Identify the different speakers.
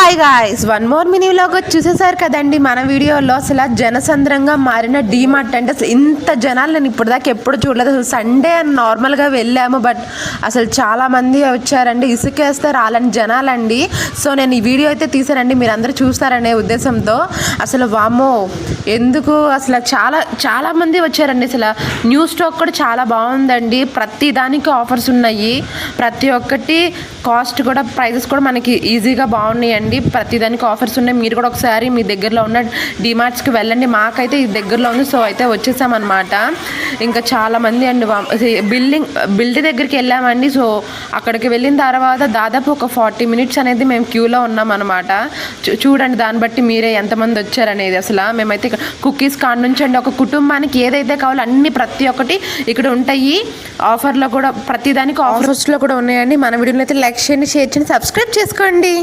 Speaker 1: Hi guys, one more mini vlog చూసేసారు కదండి. మన వీడియోలో అసలు జనసంద్రంగా మారిన డీమార్ట్ అంటే అసలు ఇంత జనాలు నేను ఇప్పటిదాకా ఎప్పుడు చూడలేదు. అసలు సండే నార్మల్గా వెళ్ళాము, బట్ అసలు చాలామంది వచ్చారండి. ఇసుకేస్తే రాలని జనాలండి. సో నేను ఈ వీడియో అయితే తీసానండి, మీరు అందరూ చూస్తారనే ఉద్దేశంతో. అసలు వామ్మో ఎందుకు అసలు చాలా మంది వచ్చారండి. అసలు న్యూ స్టాక్ కూడా చాలా బాగుందండి. ప్రతి దానికి ఆఫర్స్ ఉన్నాయి, ప్రతి ఒక్కటి కాస్ట్ కూడా ప్రైజెస్ కూడా మనకి ఈజీగా బాగున్నాయండి. ప్రతిదానికి ఆఫర్స్ ఉన్నాయి. మీరు కూడా ఒకసారి మీ దగ్గరలో ఉన్న డిమార్ట్స్కి వెళ్ళండి. మాకైతే ఈ దగ్గరలో ఉంది, సో అయితే వచ్చేసామన్నమాట. ఇంకా చాలామంది అండి బిల్డింగ్ దగ్గరికి వెళ్ళామండి. సో అక్కడికి వెళ్ళిన తర్వాత దాదాపు ఒక 40 మినిట్స్ అనేది మేము క్యూలో ఉన్నామన్నమాట. చూడండి, దాన్ని బట్టి మీరే ఎంతమంది వచ్చారనేది. అసలు మేమైతే కుకీస్ కాడ నుంచి అండి ఒక కుటుంబానికి ఏదైతే కావాలో అన్ని ప్రతి ఒక్కటి ఇక్కడ ఉంటాయి. ఆఫర్లో కూడా ప్రతిదానికి ఆఫర్స్లో కూడా ఉన్నాయండి. మన వీడియోలో అయితే లైక్ చేయండి, షేర్ చేయండి, సబ్స్క్రైబ్ చేసుకోండి.